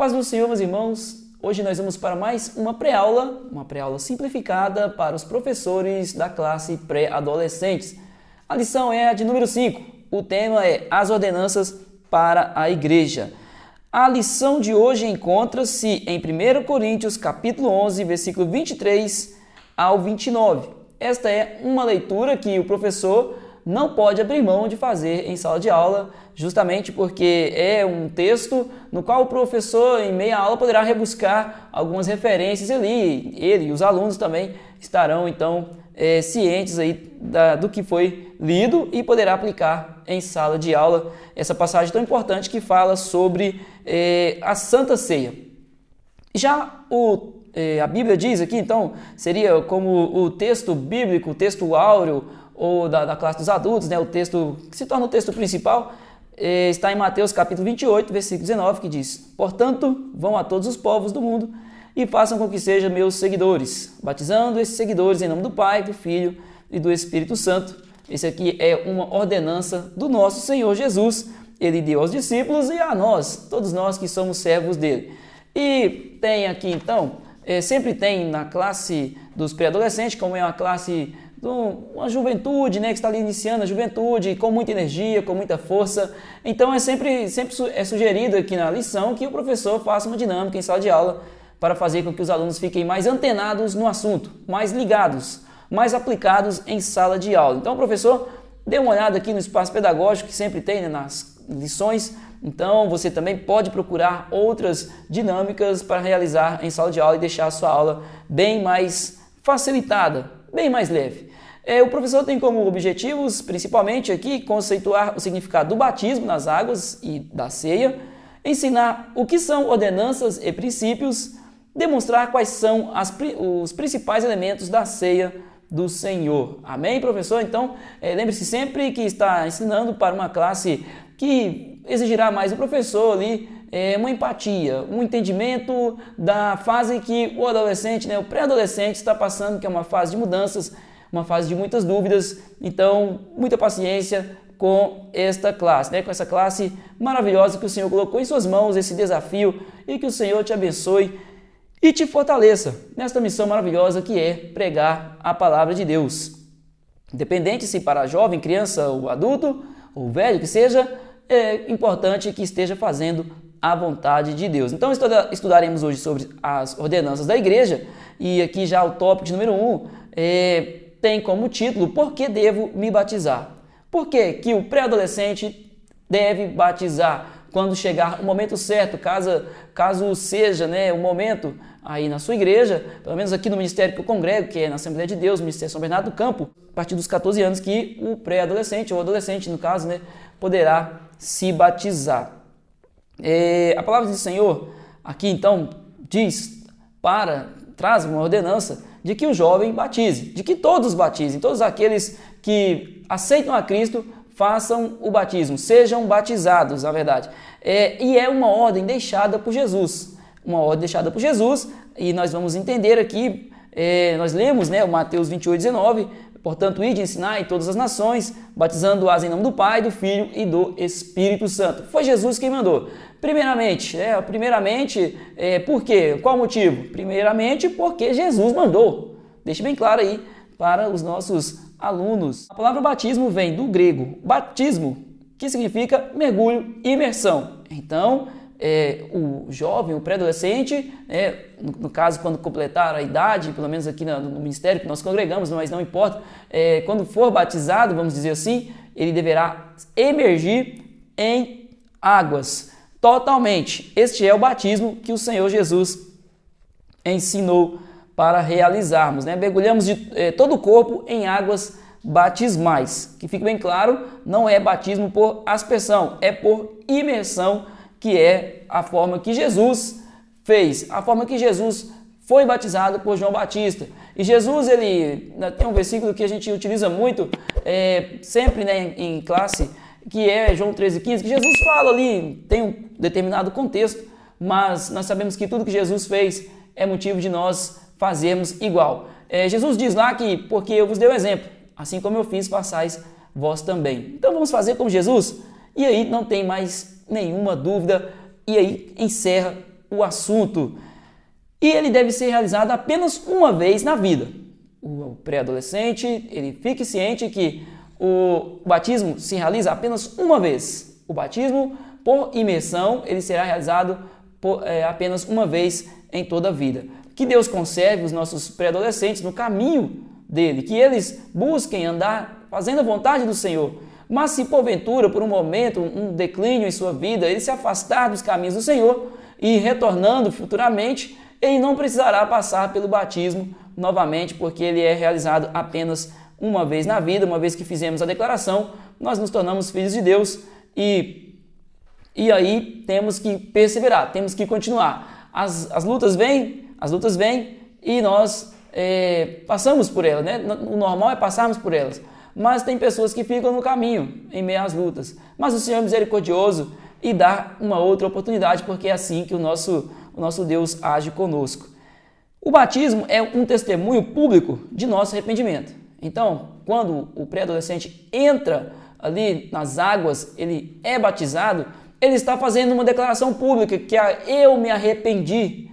Paz do Senhor, meus irmãos. Hoje nós vamos para mais uma pré-aula simplificada para os professores da classe pré-adolescentes. A lição é a de número 5. O tema é as ordenanças para a igreja. A lição de hoje encontra-se em 1 Coríntios, capítulo 11, versículo 23 ao 29. Esta é uma leitura que o professor não pode abrir mão de fazer em sala de aula, justamente porque é um texto no qual o professor, em meia aula, poderá rebuscar algumas referências ali. Ele e os alunos também estarão, então, cientes aí do que foi lido e poderá aplicar em sala de aula essa passagem tão importante que fala sobre a Santa Ceia. Já a Bíblia diz aqui, então, seria como o texto bíblico, o texto áureo, ou da classe dos adultos, né? O texto que se torna o texto principal, está em Mateus capítulo 28, versículo 19, que diz: Portanto, vão a todos os povos do mundo e façam com que sejam meus seguidores, batizando esses seguidores em nome do Pai, do Filho e do Espírito Santo. Esse aqui é uma ordenança do nosso Senhor Jesus. Ele deu aos discípulos e a nós, todos nós que somos servos dele. E tem aqui, então, sempre tem na classe dos pré-adolescentes, como é uma classe uma juventude, né, que está ali iniciando a juventude, com muita energia, com muita força. Então sempre é sugerido aqui na lição que o professor faça uma dinâmica em sala de aula para fazer com que os alunos fiquem mais antenados no assunto, mais ligados, mais aplicados em sala de aula. Então, professor, dê uma olhada aqui no espaço pedagógico que sempre tem, né, nas lições. Então, você também pode procurar outras dinâmicas para realizar em sala de aula e deixar a sua aula bem mais facilitada, bem mais leve. O professor tem como objetivos, principalmente aqui, conceituar o significado do batismo nas águas e da ceia, ensinar o que são ordenanças e princípios, demonstrar quais são os principais elementos da ceia do Senhor. Amém, professor? Então, lembre-se sempre que está ensinando para uma classe que exigirá mais do professor ali, uma empatia, um entendimento da fase que o adolescente, né, o pré-adolescente está passando, que é uma fase de mudanças, uma fase de muitas dúvidas. Então, muita paciência com esta classe, né, com essa classe maravilhosa que o Senhor colocou em suas mãos, esse desafio, e que o Senhor te abençoe e te fortaleça nesta missão maravilhosa que é pregar a palavra de Deus. Independente se para jovem, criança ou adulto, ou velho que seja, é importante que esteja fazendo a vontade de Deus. Então estudaremos hoje sobre as ordenanças da igreja, e aqui já o tópico de número 1 tem como título: Por que devo me batizar? Por que o pré-adolescente deve batizar quando chegar o momento certo, caso seja, né, o momento aí na sua igreja, pelo menos aqui no ministério que eu congrego, que é na Assembleia de Deus, Ministério São Bernardo do Campo, a partir dos 14 anos que o pré-adolescente, ou adolescente no caso, né, poderá se batizar. A palavra do Senhor aqui então traz uma ordenança de que o jovem batize, de que todos batizem, todos aqueles que aceitam a Cristo façam o batismo, sejam batizados, na verdade. E é uma ordem deixada por Jesus, e nós vamos entender aqui, nós lemos, né, o Mateus 28, 19, portanto, ide ensinar em todas as nações, batizando-as em nome do Pai, do Filho e do Espírito Santo. Foi Jesus quem mandou. Primeiramente, por quê? Qual o motivo? Primeiramente, porque Jesus mandou. Deixe bem claro aí para os nossos alunos. A palavra batismo vem do grego batismo, que significa mergulho e imersão. Então, o jovem, o pré-adolescente, no caso, quando completar a idade, pelo menos aqui no ministério que nós congregamos, mas não importa, quando for batizado, vamos dizer assim, ele deverá emergir em águas totalmente. Este é o batismo que o Senhor Jesus ensinou para realizarmos, né? Mergulhamos de todo o corpo em águas batismais. Que fique bem claro, não é batismo por aspersão, é por imersão, que é a forma que Jesus fez, a forma que Jesus foi batizado por João Batista. E Jesus, ele tem um versículo que a gente utiliza muito, sempre, né, em classe, que é João 13,15, que Jesus fala ali, tem um determinado contexto, mas nós sabemos que tudo que Jesus fez é motivo de nós fazermos igual. Jesus diz lá que, porque eu vos dei o exemplo, assim como eu fiz, façais vós também. Então vamos fazer como Jesus? E aí não tem mais nenhuma dúvida, e aí encerra o assunto. E ele deve ser realizado apenas uma vez na vida. O pré-adolescente, ele fique ciente que o batismo se realiza apenas uma vez. O batismo por imersão, ele será realizado apenas uma vez em toda a vida. Que Deus conserve os nossos pré-adolescentes no caminho dele, que eles busquem andar fazendo a vontade do Senhor. Mas se porventura, por um momento, um declínio em sua vida, ele se afastar dos caminhos do Senhor e retornando futuramente, ele não precisará passar pelo batismo novamente, porque ele é realizado apenas uma vez na vida. Uma vez que fizemos a declaração, nós nos tornamos filhos de Deus e aí temos que perseverar, temos que continuar. As lutas vêm e nós passamos por elas, né? O normal é passarmos por elas, mas tem pessoas que ficam no caminho em meio às lutas. Mas o Senhor é misericordioso e dá uma outra oportunidade, porque é assim que o nosso Deus age conosco. O batismo é um testemunho público de nosso arrependimento. Então, quando o pré-adolescente entra ali nas águas, ele é batizado, ele está fazendo uma declaração pública que eu me arrependi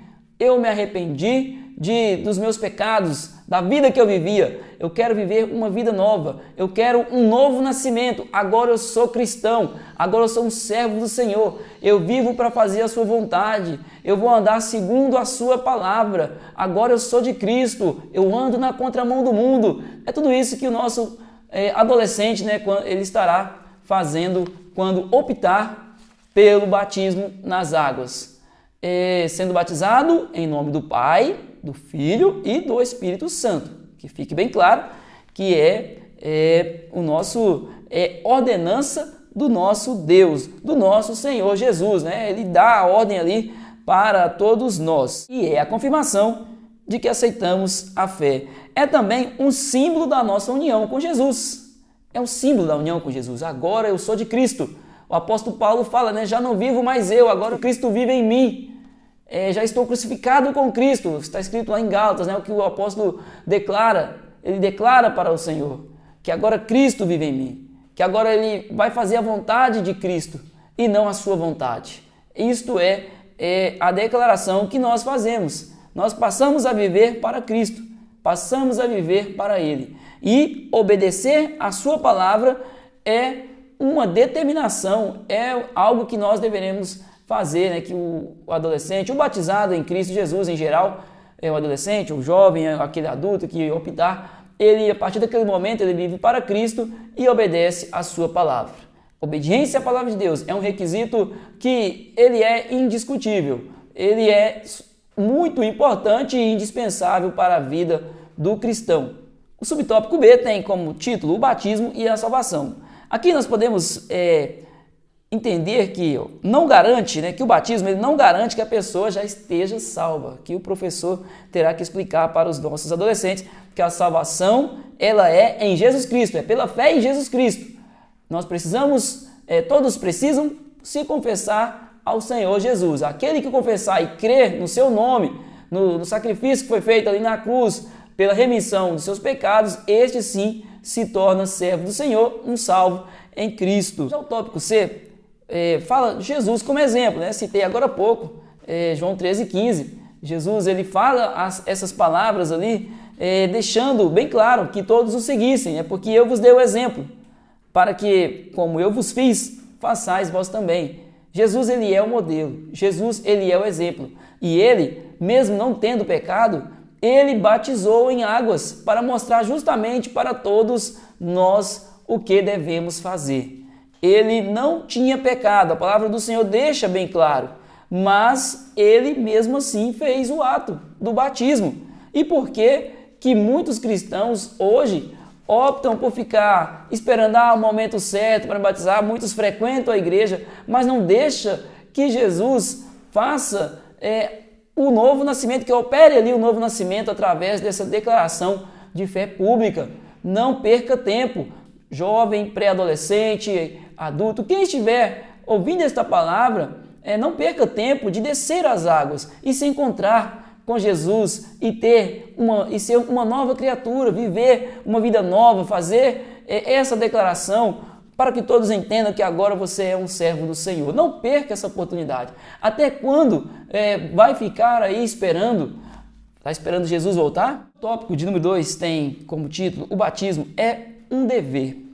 dos meus pecados, da vida que eu vivia. Eu quero viver uma vida nova, eu quero um novo nascimento. Agora eu sou cristão, agora eu sou um servo do Senhor. Eu vivo para fazer a sua vontade, eu vou andar segundo a sua palavra. Agora eu sou de Cristo, eu ando na contramão do mundo. É tudo isso que o nosso adolescente, né, ele estará fazendo quando optar pelo batismo nas águas. Sendo batizado em nome do Pai, do Filho e do Espírito Santo. Que fique bem claro que ordenança do nosso Deus, do nosso Senhor Jesus, né? Ele dá a ordem ali para todos nós. E é a confirmação de que aceitamos a fé. É também um símbolo da nossa união com Jesus. É um símbolo da união com Jesus. Agora eu sou de Cristo. O apóstolo Paulo fala, né? Já não vivo mais eu, agora Cristo vive em mim. Já estou crucificado com Cristo. Está escrito lá em Gálatas, né? O que o apóstolo declara. Ele declara para o Senhor que agora Cristo vive em mim. Que agora ele vai fazer a vontade de Cristo e não a sua vontade. Isto é a declaração que nós fazemos. Nós passamos a viver para Cristo. Passamos a viver para Ele. E obedecer a sua palavra é uma determinação, é algo que nós deveremos fazer, né? Que o adolescente, o batizado em Cristo Jesus em geral, o adolescente, o jovem, aquele adulto que optar, ele a partir daquele momento ele vive para Cristo e obedece a sua palavra. Obediência à palavra de Deus é um requisito que ele é indiscutível, ele é muito importante e indispensável para a vida do cristão. O subtópico B tem como título o batismo e a salvação. Aqui nós podemos entender que não garante, né, que o batismo ele não garante que a pessoa já esteja salva, que o professor terá que explicar para os nossos adolescentes que a salvação ela é em Jesus Cristo, é pela fé em Jesus Cristo. Nós precisamos, todos precisam se confessar ao Senhor Jesus. Aquele que confessar e crer no seu nome, no sacrifício que foi feito ali na cruz, pela remissão dos seus pecados, este sim se torna servo do Senhor, um salvo em Cristo. Já o tópico C fala Jesus como exemplo, né? Citei agora há pouco, João 13,15. Jesus ele fala essas palavras ali, deixando bem claro que todos o seguissem, porque eu vos dei o exemplo, para que, como eu vos fiz, façais vós também. Jesus ele é o modelo, Jesus ele é o exemplo, e ele, mesmo não tendo pecado, ele batizou em águas para mostrar justamente para todos nós o que devemos fazer. Ele não tinha pecado, a palavra do Senhor deixa bem claro, mas ele mesmo assim fez o ato do batismo. E por que que muitos cristãos hoje optam por ficar esperando o momento certo para batizar? Muitos frequentam a igreja, mas não deixa que Jesus faça o novo nascimento, que opere ali o novo nascimento através dessa declaração de fé pública. Não perca tempo, jovem, pré-adolescente, adulto, quem estiver ouvindo esta palavra, não perca tempo de descer as águas e se encontrar com Jesus e ser uma nova criatura, viver uma vida nova, fazer essa declaração para que todos entendam que agora você é um servo do Senhor. Não perca essa oportunidade. Até quando vai ficar aí esperando? Está esperando Jesus voltar? O tópico de número 2 tem como título: o batismo é um dever.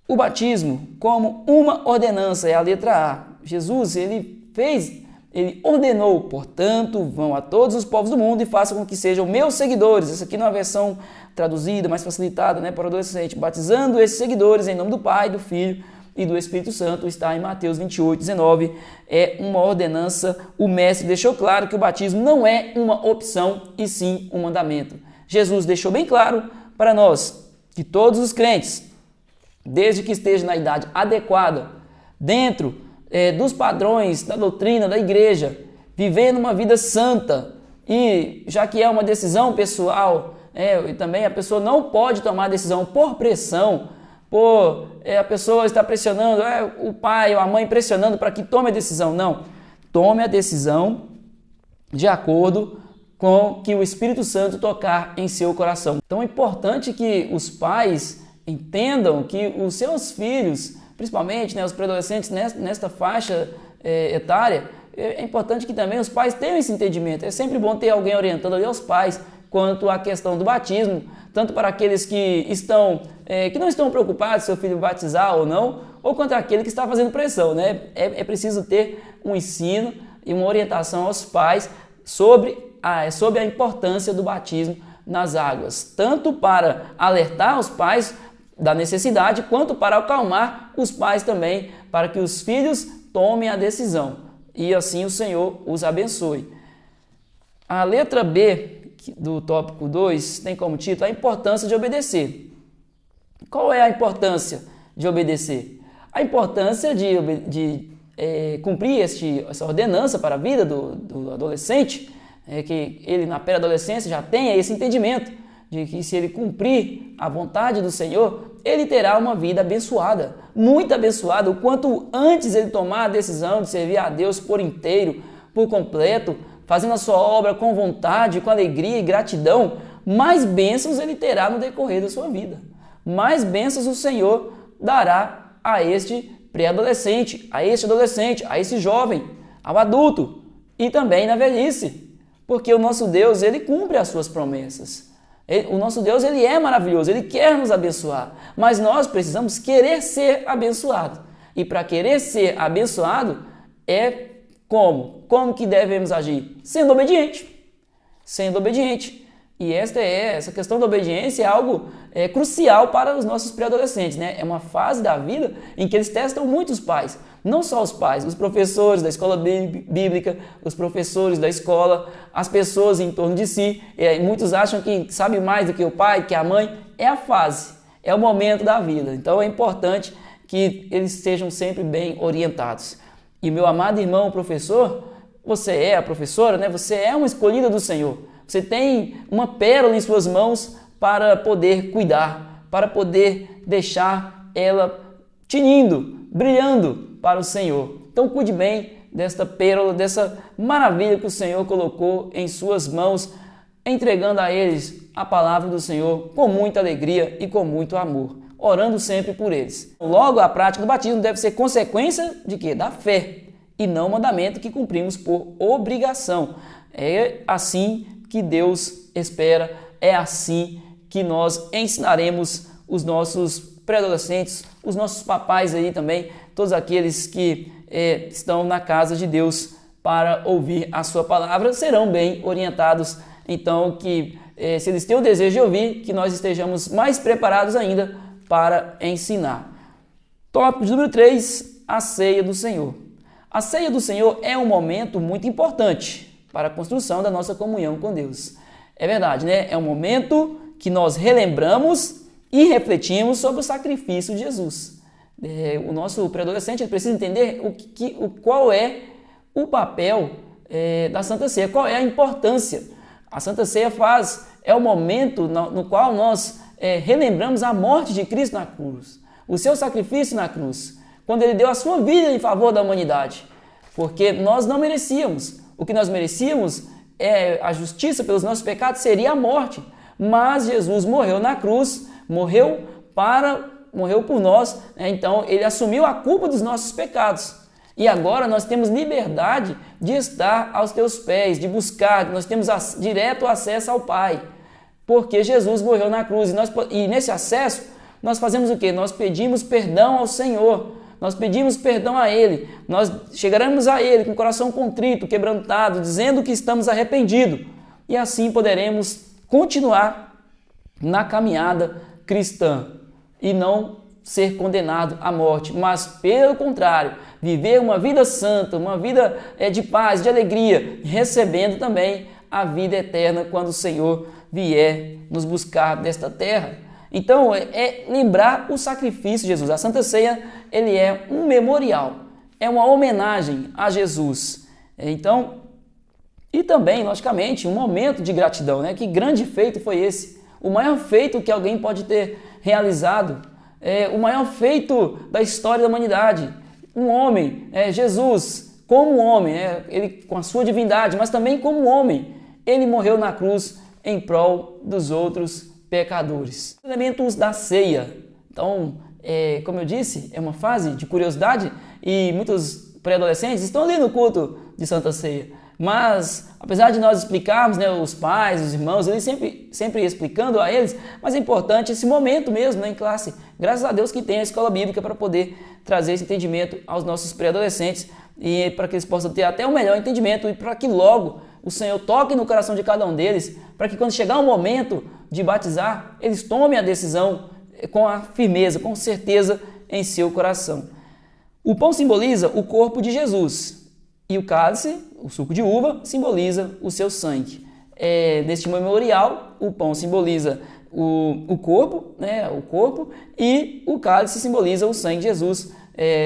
O batismo como uma ordenança é a letra A. Jesus, ele ordenou, portanto, vão a todos os povos do mundo e façam com que sejam meus seguidores. Essa aqui não é uma versão traduzida, mais facilitada, para o adolescente. Batizando esses seguidores em nome do Pai, do Filho e do Espírito Santo. Está em Mateus 28, 19. É uma ordenança. O mestre deixou claro que o batismo não é uma opção e sim um mandamento. Jesus deixou bem claro para nós que todos os crentes, desde que estejam na idade adequada, dentro dos padrões da doutrina da igreja, vivendo uma vida santa, e já que é uma decisão pessoal, e também a pessoa não pode tomar decisão por pressão, a pessoa está pressionando, o pai ou a mãe pressionando para que tome a decisão. Não, tome a decisão de acordo com que o Espírito Santo tocar em seu coração. Então é importante que os pais entendam que os seus filhos, principalmente os pré-adolescentes nesta faixa etária, é importante que também os pais tenham esse entendimento. É sempre bom ter alguém orientando ali aos pais quanto à questão do batismo, tanto para aqueles que não estão preocupados se seu filho batizar ou não, ou quanto aquele que está fazendo pressão. É preciso ter um ensino e uma orientação aos pais sobre a importância do batismo nas águas, tanto para alertar os pais da necessidade, quanto para acalmar os pais também, para que os filhos tomem a decisão e assim o Senhor os abençoe. A letra B do tópico 2 tem como título a importância de obedecer. Qual é a importância de obedecer? A importância de cumprir essa ordenança para a vida do adolescente, que ele na pré-adolescência já tenha esse entendimento de que se ele cumprir a vontade do Senhor, ele terá uma vida abençoada, muito abençoada. O quanto antes ele tomar a decisão de servir a Deus por inteiro, por completo, fazendo a sua obra com vontade, com alegria e gratidão, mais bênçãos ele terá no decorrer da sua vida. Mais bênçãos o Senhor dará a este pré-adolescente, a este adolescente, a esse jovem, ao adulto e também na velhice. Porque o nosso Deus, ele cumpre as suas promessas. O nosso Deus, ele é maravilhoso, ele quer nos abençoar, mas nós precisamos querer ser abençoados. E para querer ser abençoado, como? Como que devemos agir? Sendo obediente. Sendo obediente. E essa questão da obediência é algo crucial para os nossos pré-adolescentes. É uma fase da vida em que eles testam muitos pais. Não só os pais, os professores da escola bíblica, os professores da escola, as pessoas em torno de si. Muitos acham que sabem mais do que o pai, que a mãe. É a fase, é o momento da vida. Então é importante que eles sejam sempre bem orientados. E meu amado irmão professor, você é a professora, você é uma escolhida do Senhor. Você tem uma pérola em suas mãos para poder cuidar, para poder deixar ela tinindo, brilhando para o Senhor. Então cuide bem desta pérola, dessa maravilha que o Senhor colocou em suas mãos, entregando a eles a palavra do Senhor com muita alegria e com muito amor, orando sempre por eles. Logo, a prática do batismo deve ser consequência de quê? Da fé, e não mandamento que cumprimos por obrigação. É assim que Deus espera, é assim que nós ensinaremos os nossos pré-adolescentes, os nossos papais aí também, todos aqueles que estão na casa de Deus para ouvir a sua palavra, serão bem orientados. Então, se eles têm o desejo de ouvir, que nós estejamos mais preparados ainda para ensinar. Tópico de número 3, a ceia do Senhor. A ceia do Senhor é um momento muito importante para a construção da nossa comunhão com Deus. É verdade, É um momento que nós relembramos e refletimos sobre o sacrifício de Jesus. O nosso pré-adolescente precisa entender qual é o papel da Santa Ceia, qual é a importância. A Santa Ceia é o momento no qual nós relembramos a morte de Cristo na cruz, o seu sacrifício na cruz, quando ele deu a sua vida em favor da humanidade, porque nós não merecíamos. O que nós merecíamos, a justiça pelos nossos pecados seria a morte, mas Jesus morreu na cruz, morreu para morreu por nós, né? Então ele assumiu a culpa dos nossos pecados. E agora nós temos liberdade de estar aos teus pés, de buscar, nós temos direto acesso ao Pai, porque Jesus morreu na cruz. E nesse acesso, nós fazemos o quê? Nós pedimos perdão ao Senhor, nós pedimos perdão a Ele, nós chegaremos a Ele com o coração contrito, quebrantado, dizendo que estamos arrependidos, e assim poderemos continuar na caminhada cristã e não ser condenado à morte, mas pelo contrário, viver uma vida santa, uma vida de paz, de alegria, recebendo também a vida eterna quando o Senhor vier nos buscar desta terra. Então, é lembrar o sacrifício de Jesus. A Santa Ceia, ele é um memorial, é uma homenagem a Jesus. Então, e também, logicamente, um momento de gratidão, né? Que grande feito foi esse? O maior feito que alguém pode ter realizado, o maior feito da história da humanidade. Um homem, Jesus, como homem, ele com a sua divindade, mas também como homem, ele morreu na cruz em prol dos outros pecadores. Elementos da ceia. Então, como eu disse, é uma fase de curiosidade e muitos pré-adolescentes estão ali no culto de Santa Ceia. Mas, apesar de nós explicarmos, né, os pais, os irmãos, eles sempre explicando a eles, mas é importante esse momento mesmo, né, em classe. Graças a Deus que tem a escola bíblica para poder trazer esse entendimento aos nossos pré-adolescentes e para que eles possam ter até um melhor entendimento e para que logo o Senhor toque no coração de cada um deles, para que quando chegar o momento de batizar, eles tomem a decisão com a firmeza, com certeza em seu coração. O pão simboliza o corpo de Jesus e o cálice, o suco de uva, simboliza o seu sangue. Neste memorial, o pão simboliza o corpo, né, o corpo, e o cálice simboliza o sangue de Jesus.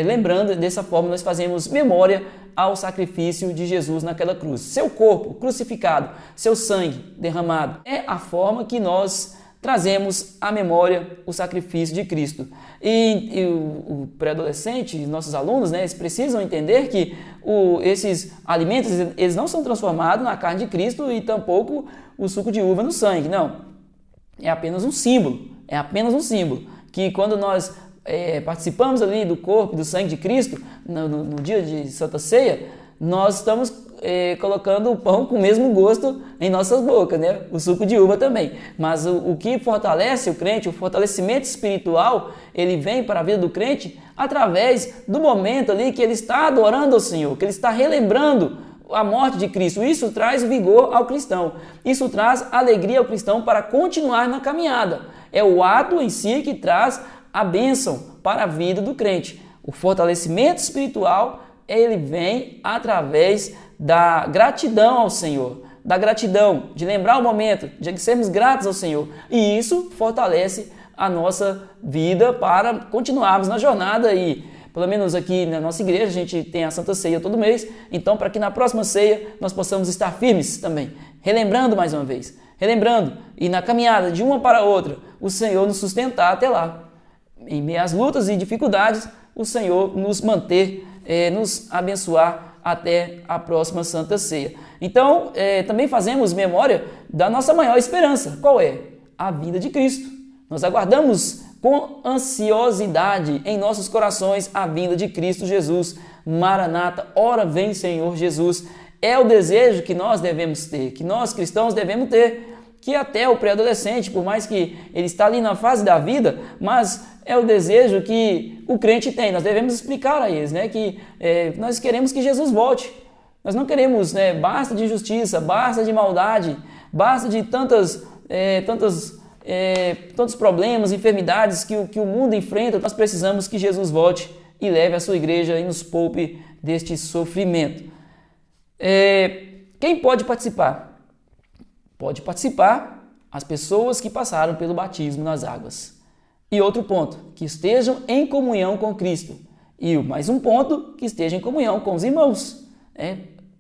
Lembrando, dessa forma, nós fazemos memória ao sacrifício de Jesus naquela cruz. Seu corpo crucificado, seu sangue derramado, é a forma que nós trazemos à memória o sacrifício de Cristo. E o pré-adolescente, nossos alunos, né, eles precisam entender que esses alimentos eles não são transformados na carne de Cristo e tampouco o suco de uva no sangue, não. É apenas um símbolo, que quando nós participamos ali do corpo e do sangue de Cristo, no dia de Santa Ceia, nós estamos colocando o pão com o mesmo gosto em nossas bocas, né? O suco de uva também. Mas o que fortalece o crente, o fortalecimento espiritual, ele vem para a vida do crente através do momento ali que ele está adorando ao Senhor, que ele está relembrando a morte de Cristo. Isso traz vigor ao cristão, isso traz alegria ao cristão para continuar na caminhada. É o ato em si que traz a bênção para a vida do crente. O fortalecimento espiritual, ele vem através da gratidão ao Senhor, da gratidão, de lembrar o momento, de sermos gratos ao Senhor. E isso fortalece a nossa vida para continuarmos na jornada. E pelo menos aqui na nossa igreja a gente tem a Santa Ceia todo mês, então para que na próxima ceia nós possamos estar firmes também, relembrando mais uma vez, e na caminhada de uma para a outra, o Senhor nos sustentar até lá. Em meio às lutas e dificuldades, o Senhor nos manter, nos abençoar até a próxima Santa Ceia. Então, também fazemos memória da nossa maior esperança. Qual é? A vinda de Cristo. Nós aguardamos com ansiosidade em nossos corações a vinda de Cristo Jesus. Maranata, ora vem Senhor Jesus. É o desejo que nós devemos ter, que nós cristãos devemos ter, que até o pré-adolescente, por mais que ele está ali na fase da vida, mas é o desejo que o crente tem. Nós devemos explicar a eles, né, que nós queremos que Jesus volte. Nós não queremos, basta de injustiça, basta de maldade, basta de tantos problemas, enfermidades que o mundo enfrenta. Nós precisamos que Jesus volte e leve a sua igreja e nos poupe deste sofrimento. Quem pode participar? Pode participar as pessoas que passaram pelo batismo nas águas. E outro ponto, que estejam em comunhão com Cristo. E mais um ponto, que estejam em comunhão com os irmãos.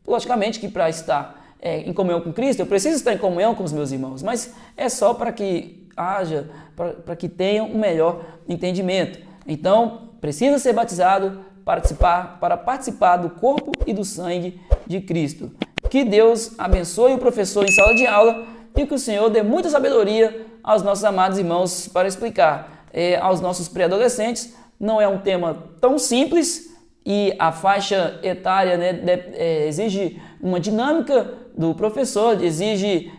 Logicamente que para estar em comunhão com Cristo, eu preciso estar em comunhão com os meus irmãos, mas é só para que haja, para que tenham um melhor entendimento. Então, precisa ser batizado para participar do corpo e do sangue de Cristo. Que Deus abençoe o professor em sala de aula e que o Senhor dê muita sabedoria aos nossos amados irmãos para explicar aos nossos pré-adolescentes. Não é um tema tão simples e a faixa etária, né, exige uma dinâmica do professor, exige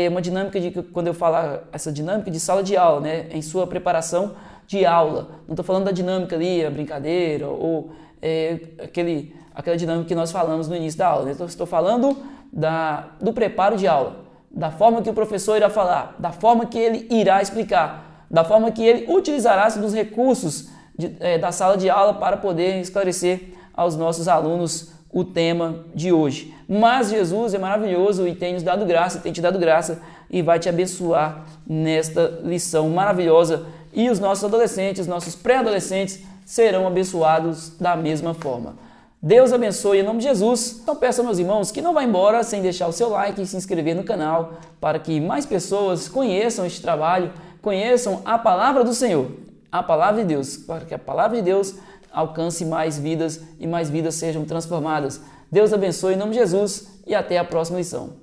uma dinâmica de, quando eu falar essa dinâmica de sala de aula, né, em sua preparação de aula. Não estou falando da dinâmica ali, a brincadeira ou aquela dinâmica que nós falamos no início da aula, né? Estou falando do preparo de aula, da forma que o professor irá falar, da forma que ele irá explicar, da forma que ele utilizará dos recursos da sala de aula para poder esclarecer aos nossos alunos o tema de hoje. Mas Jesus é maravilhoso e tem nos dado graça, tem te dado graça e vai te abençoar nesta lição maravilhosa. E os nossos adolescentes, nossos pré-adolescentes serão abençoados da mesma forma. Deus abençoe em nome de Jesus. Então peço aos meus irmãos que não vá embora sem deixar o seu like e se inscrever no canal para que mais pessoas conheçam este trabalho, conheçam a palavra do Senhor, a palavra de Deus, para que a palavra de Deus alcance mais vidas e mais vidas sejam transformadas. Deus abençoe em nome de Jesus e até a próxima lição.